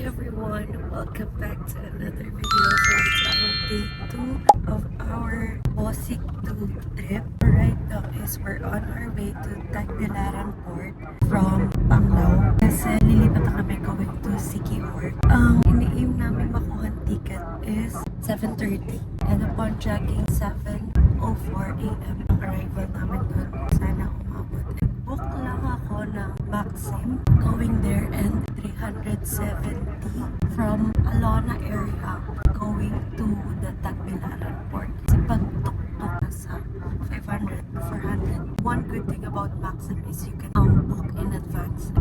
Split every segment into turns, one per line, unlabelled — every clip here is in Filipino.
everyone, welcome back to another video. So it's our day 2 of our Bosig 2 trip. Right now is we're on our way to Tagbilaran Port from Panglao. Kasi lilipat na kami going to Siquijor. Ang ini-aim namin makuha ticket is 7:30. And upon checking 7:04 AM ang arrival namin doon. Sana umabot. Book lang ako ng Maxim going there and 370 from Alona area going to the Tagbilaran Port. Kasi pag tuk-tuk na sa 500, 400. One good thing about Maxim is you can book in advance.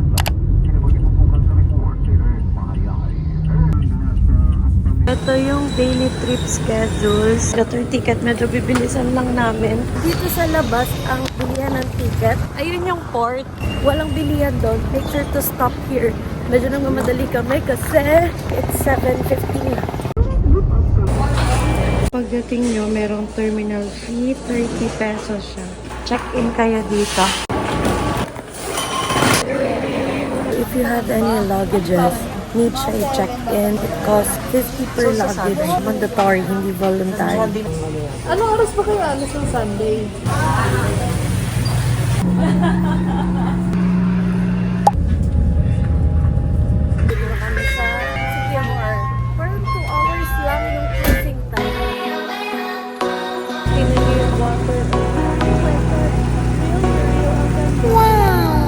Ito yung daily trip schedules. Ito yung ticket, medyo bibilisan lang namin. Dito sa labas ang bilihan ng ticket. Ayun yung port. Walang bilihan doon. Make sure to stop here. Medyo nang mamadali kami kasi it's 7:15 na. Pagdating nyo, merong terminal fee. 30 pesos siya. Check-in kayo dito. If you have any luggages, need siya i-check in. It costs 50 per luggage. Mandatory, hindi voluntary.
Anong oras ba kayo alis ng Sunday?
Dito na kami sa Siquijor. Parang 2 hours lang yung cruising time. Tingnan niyo yung water. Oh my God. Wow!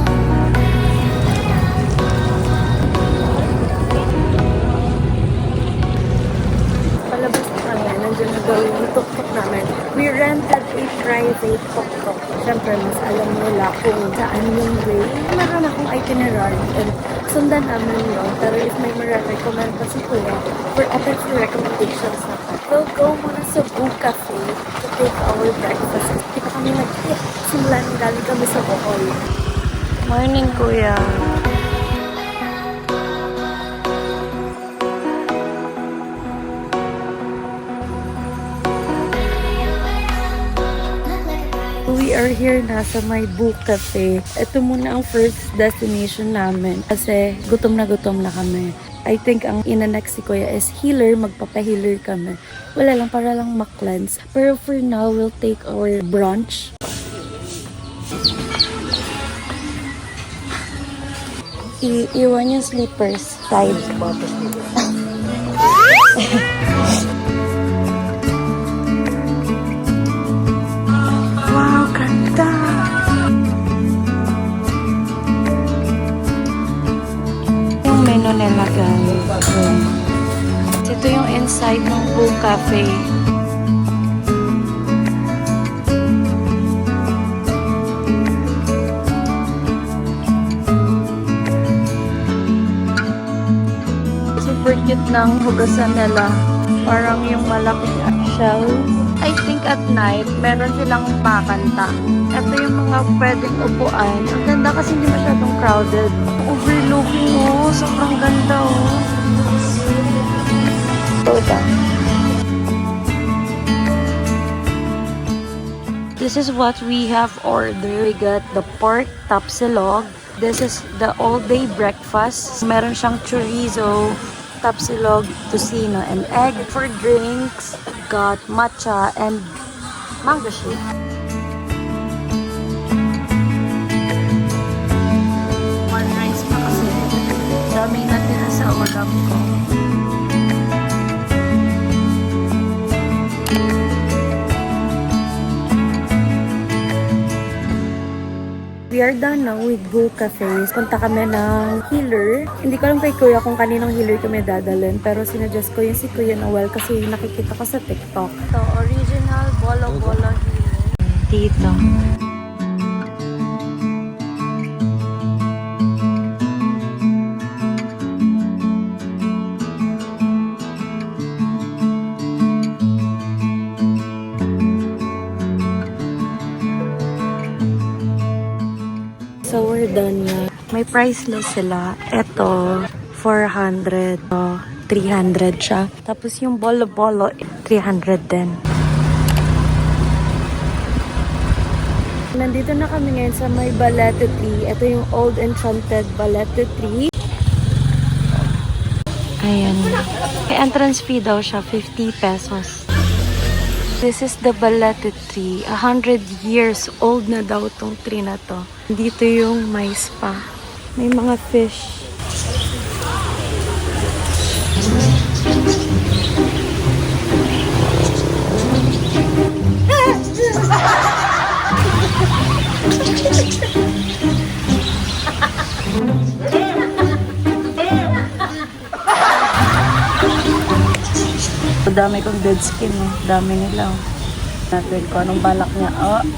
Palabas na kami. Nandiyan na daw yung tuk-tuk namin. We rented a private tuk-tuk. Siyempre, mas alam nila kung saan yung way. Meron akong itinerary and sundan namin yun. Pero if may recommend pa si Kuya, we're open for recommendations na pa. We'll go muna sa Boo Cafe to take our breakfast. Hindi pa kami nag-tip. Simulan, galing kami sa Bohol. Morning, Kuya. We are here na sa may Boo Cafe. Ito muna ang first destination namin kasi gutom na kami. I think ang ina-next si Kuya is healer. Magpapa-healer kami. Wala lang, para lang ma-cleanse. Pero for now, we'll take our brunch. Iwan yung slippers side. Wow, ganda! Yung menu nila, guys. Ito yung inside ng Boo Cafe. Super cute ng hugasan nila. Parang yung malaking shell. I think at night, meron silang makanta. Ito yung mga pwedeng upuan. Ang ganda kasi hindi masyadong crowded. Overlooking, oh. Sobrang ganda, oh. This is what we have ordered. We got the pork tapsilog. This is the all-day breakfast. Meron siyang chorizo, tapsilog, tocino, and egg. For drinks, got matcha and mango shake. One rice pa kasi. Daming natira sa ulam ko. We are done now with Boo Cafe. Punta kami ng healer. Hindi ko alam kay Kuya kung kaninong healer kami dadalhin. Pero sinuggest ko yung si Kuya Noel kasi nakikita ko sa TikTok. Ito, original bolo-bolo healer. Dito. So, we're done na. May price list sila. Ito, 400. 300 siya. Tapos yung bolo-bolo, 300 din. Nandito na kami ngayon sa may Balete Tree. Ito yung Old Enchanted Balete Tree. Ayan. May entrance fee daw siya, 50 pesos. This is the balete tree. 100 years old na daw tong tree na to. Dito yung may spa. May mga fish. Dami kong dead skin eh. Dami nila. Natin kung anong balak niya. Grabe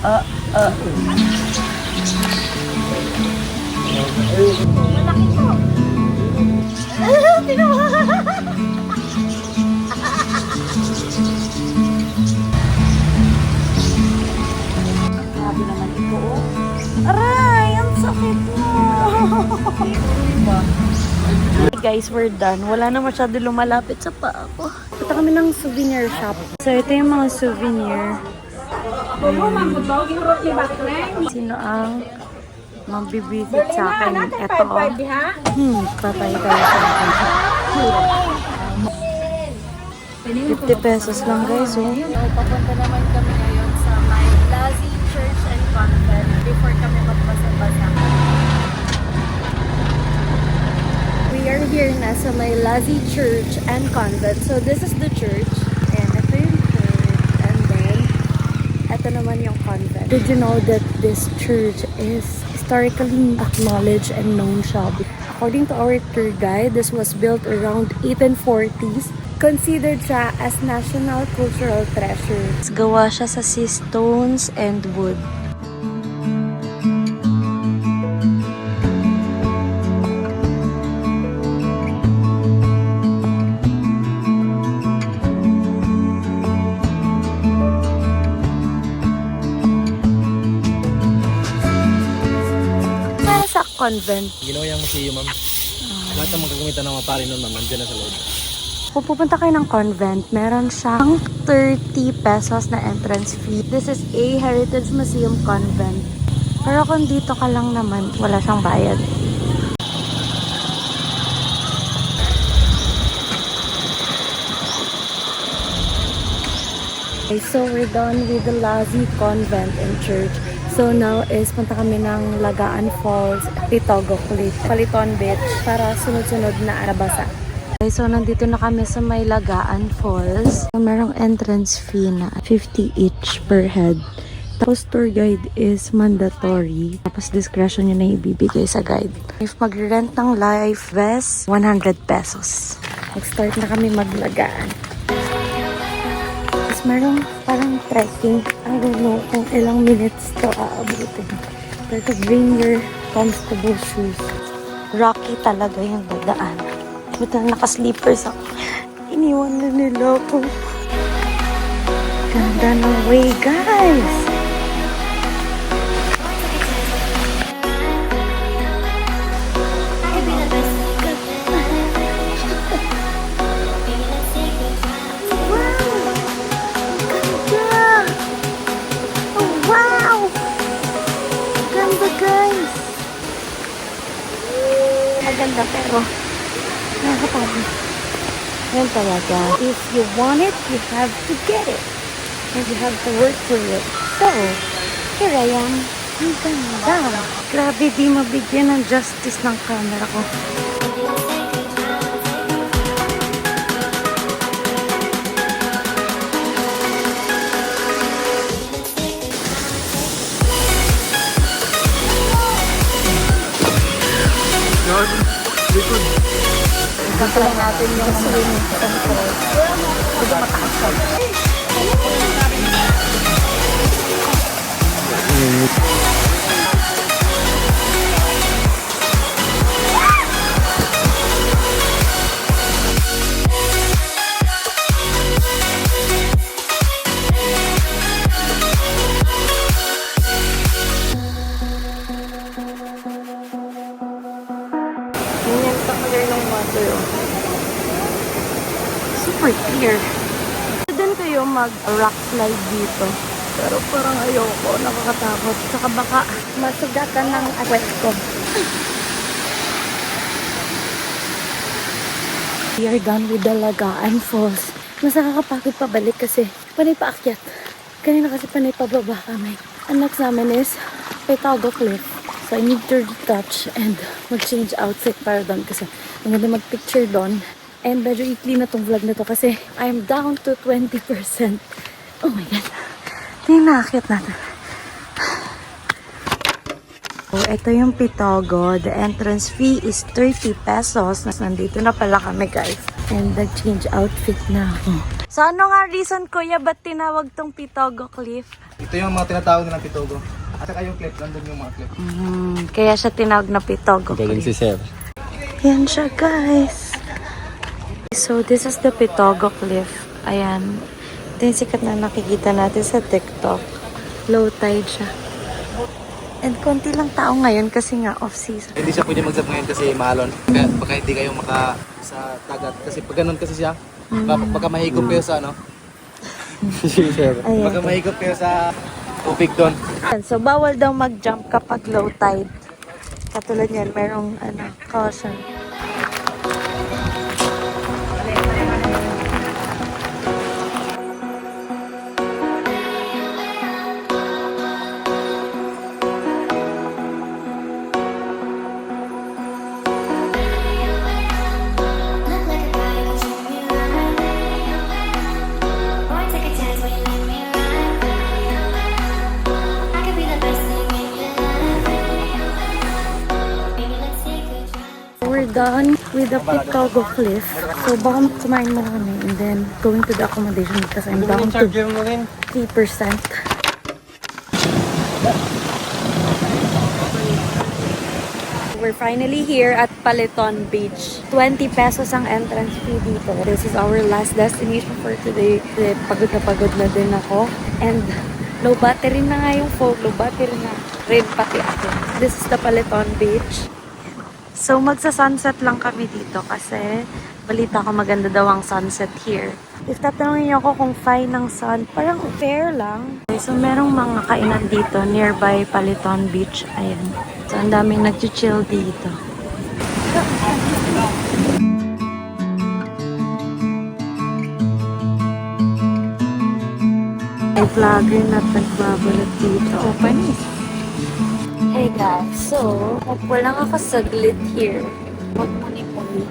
naman ito oh. Aray! Ang sakit mo! Hey guys, we're done. Wala na masyado lumalapit sa paa ko. Punta kami ng souvenir shop. So, ito yung mga souvenir. Sino ang mabibisit sa akin? Ito. Patay tayo sa akin. 50 pesos lang guys. Oh. Papunta naman kami ngayon sa my Lazi Church and Convent before kami magbasa-basa. We are here na sa may Lazi Church and Convent. So this is the church and ito yung church and then ito naman yung convent. Did you know that this church is historically acknowledged and known siya? According to our tour guide, this was built around 1840s. Considered siya as national cultural treasure. Gawa siya sa sea stones and wood. Sa convent.
Ginawa yung museum, ma'am. Lahat ng magagamitan ng mga pari nun, ma'am, nandiyan na sa loob.
Kung pupunta kayo ng convent, meron siyang 30 pesos na entrance fee. This is a Heritage Museum Convent. Pero kung dito ka lang naman, wala siyang bayad. Okay, so we're done with the Lazi Convent and Church. So now is punta kami ng Lagaan Falls, Pitogo, Paliton Beach para sunod-sunod na arabasa. Okay, so nandito na kami sa may Lagaan Falls. So, merong entrance fee na 50 each per head. Tapos tour guide is mandatory. Tapos discretion nyo na ibibigay sa guide. If mag-rent ng life vest, 100 pesos. Mag-start na kami maglagaan. Tapos merong parang trekking. I don't know kung ilang minutes to aabutin. But bring your comfortable shoes. Rocky talaga yung dadaan. Buta naka-sleepers ako. Iniwan na nila ako. Ganda ng way, guys! Wow! Ganda, guys! Maganda pero nakakapagod. Yan talaga. If you want it, you have to get it. And you have to work for it. So, here I am. Ang ganda. Grabe, di mabigyan ng justice ng camera ko.
Likod.
Kasama natin yung swimming control. Hindi mataas ka. Ganyan sa color ng water. Super clear. Pwede kayo mag-rock slide dito. Pero parang ayoko, nakakatakot. Saka baka masugatan ng kwet ko. We are done with Dalagaan Falls. Mas nakakapagod pabalik kasi panay paakyat. Kanina kasi panay pababa kami. Ang next namin is Petago Cliff. So I need to retouch and mag-change outfit para doon kasi ang ganda mag-picture doon. And medyo ikli na tong vlog na to kasi I'm down to 20%. Oh my God. Ito yung nakakit natin. So, ito yung Petago. The entrance fee is 30 pesos. Nandito na pala kami, guys. And nag-change outfit na ako. So, ano nga reason, kuya, ba't tinawag tong Petago Cliff?
Ito yung mga tinatawag nilang Petago. At saka yung cliff, nandun yung mga cliff.
Kaya siya tinawag na Petago
Galing si
Cliff.
Sir.
Yan siya, guys. So, this is the Petago Cliff. Ayan. Ito yung sikat na nakikita natin sa TikTok. Low tide siya. And konti lang tao ngayon kasi nga off-season.
Hindi siya pwede mag-zap ngayon kasi maalon. Kaya baka hindi kayo maka sa dagat. Kasi pag ganun kasi siya, baka mahigop kayo sa ano.
Ayan.
Baka mahigop kayo sa tubig doon.
So, bawal daw mag-jump kapag low tide. Katulad yan, merong caution. We're done with the Petago Cliff. So, baka kumain mo kami and then going to the accommodation because I'm down to 3%. We're finally here at Paliton Beach. 20 pesos ang entrance fee dito. This is our last destination for today. Pagod na din ako. And low battery na nga yung phone. Low battery na rin pati ako. This is the Paliton Beach. So, magsa-sunset lang kami dito kasi balita ko maganda daw ang sunset here. If tatanungin niyo ako kung fine ng sun, parang fair lang. Okay, so, merong mga kainan dito nearby Paliton Beach. Ayan. So, ang daming nag-chill dito. May vlogger na nagbabalot dito. Open it. Hey guys, so wala ako saglit here. Magmuni-muni.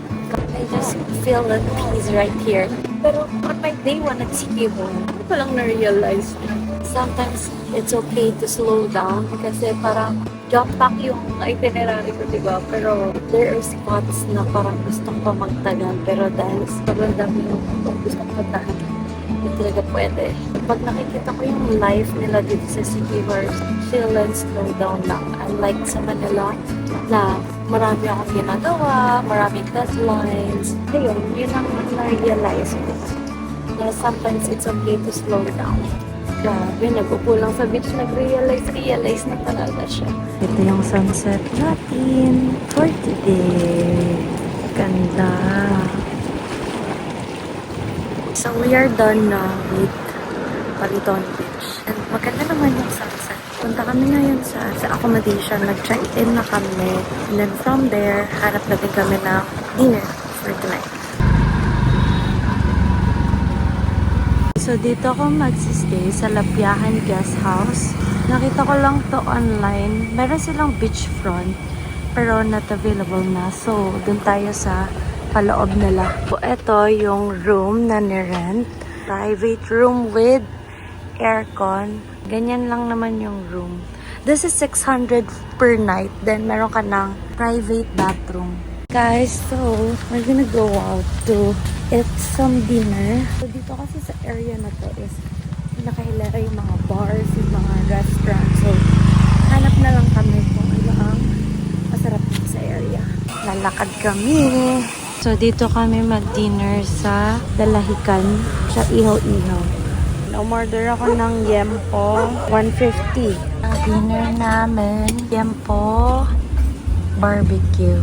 I just feel at peace right here. Pero on my day one at Sikibo, hindi ko lang na-realize. Sometimes it's okay to slow down kasi parang jump back yung itinerary ko, diba? Pero there are spots na parang gusto ko magtagal. Pero dahil sobrang dami yung gusto ko magtagal, hindi talaga pwede. Pag nakikita ko yung life nila dito sa Sikibo, chill and slow down lang. Unlike sa Manila, na marami akong ginagawa, maraming deadlines. Ayun, yun ang na-realize ko. Na sometimes it's okay to slow down. Grabe, nag-upo lang sa beach, nag-realize na talaga siya. Ito yung sunset natin for today. Ganda. So we are done na with Paliton Beach. And maganda naman yung sunset. Punta kami ngayon sa accommodation. Nag-check-in na kami. And then from there, hanap na din kami ng dinner for tonight. So dito ako magsistay sa Lapiahan Guest House. Nakita ko lang to online. Meron silang beachfront pero not available na. So dun tayo sa paloob nila. So ito yung room na ni-rent. Private room with aircon. Ganyan lang naman yung room. This is 600 per night. Then, meron ka ng private bathroom. Guys, so, we're gonna go out to eat some dinner. So, dito kasi sa area na to is nakahilera yung mga bars, yung mga restaurants. So, hanap na lang kami kung ano ang masarap sa area. Lalakad kami. So, dito kami mag-dinner sa Dalahican. Sa Ihaw-Ihaw. Umorder ako ng yempo, 150. Ang dinner namin, yempo, barbecue.